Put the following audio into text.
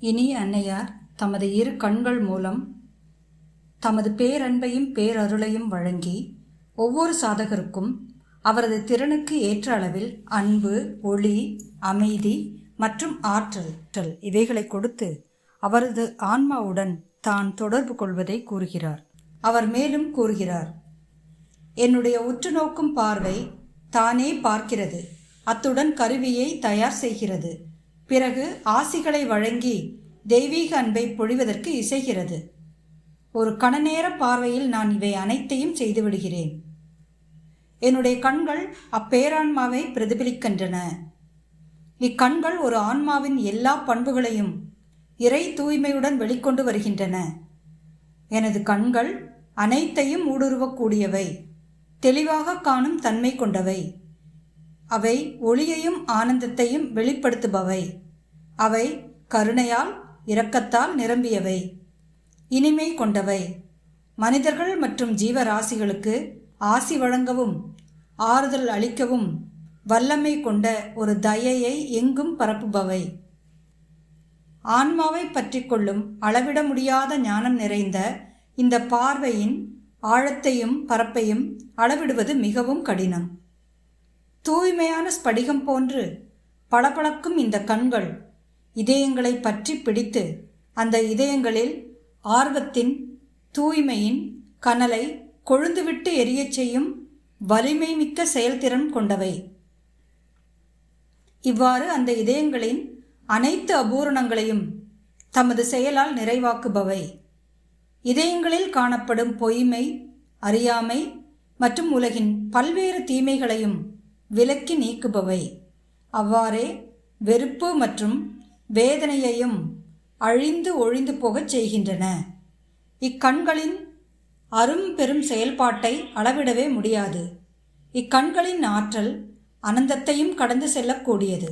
இனிய அன்னையார் தமது இரு கண்கள் மூலம் தமது பேரன்பையும் பேரருளையும் வழங்கி ஒவ்வொரு சாதகருக்கும் அவரது திறனுக்கு ஏற்ற அளவில் அன்பு, ஒளி, அமைதி மற்றும் ஆற்றல் இவைகளை கொடுத்து அவரது ஆன்மாவுடன் தான் தொடர்பு கொள்வதை கூறுகிறார். அவர் மேலும் கூறுகிறார், என்னுடைய உற்று நோக்கும் பார்வை தானே பார்க்கிறது, அத்துடன் கருவியை தயார் செய்கிறது, பிறகு ஆசிகளை வழங்கி தெய்வீக அன்பை பொழிவதற்கு இசைகிறது. ஒரு கணநேர பார்வையில் நான் இவை அனைத்தையும் செய்துவிடுகிறேன். என்னுடைய கண்கள் அப்பேரான்மாவை பிரதிபலிக்கின்றன. இக்கண்கள் ஒரு ஆன்மாவின் எல்லா பண்புகளையும் இறை தூய்மையுடன் வெளிக்கொண்டு வருகின்றன. எனது கண்கள் அனைத்தையும் ஊடுருவக்கூடியவை, தெளிவாக காணும் தன்மை கொண்டவை. அவை ஒளியையும் ஆனந்தத்தையும் வெளிப்படுத்துபவை. அவை கருணையால், இரக்கத்தால் நிரம்பியவை, இனிமை கொண்டவை. மனிதர்கள் மற்றும் ஜீவராசிகளுக்கு ஆசி வழங்கவும் ஆறுதல் அளிக்கவும் வல்லமை கொண்ட ஒரு தயையை எங்கும் பரப்புபவை. ஆன்மாவை பற்றி கொள்ளும் அளவிட முடியாத ஞானம் நிறைந்த இந்த பார்வையின் ஆழத்தையும் பரப்பையும் அளவிடுவது மிகவும் கடினம். தூய்மையான ஸ்படிகம் போன்று பளபளக்கும் இந்த கண்கள் இதயங்களை பற்றி பிடித்து அந்த இதயங்களில் ஆர்வத்தின், தூய்மையின் கனலை கொழுந்துவிட்டு எரியச் செய்யும் வலிமை மிக்க செயல்திறன் கொண்டவை. இவ்வாறு அந்த இதயங்களின் அனைத்து அபூரணங்களையும் தமது செயலால் நிறைவாக்குபவை. இதயங்களில் காணப்படும் பொய்மை, அறியாமை மற்றும் உலகின் பல்வேறு தீமைகளையும் விலக்கி நீக்குபவை. அவ்வாறே வெறுப்பு மற்றும் வேதனையையும் அழிந்து ஒழிந்து போகச் செய்கின்றன. இக்கண்களின் அரும் பெரும் செயல்பாட்டை அளவிடவே முடியாது. இக்கண்களின் ஆற்றல் அனந்தத்தையும் கடந்து செல்லக்கூடியது.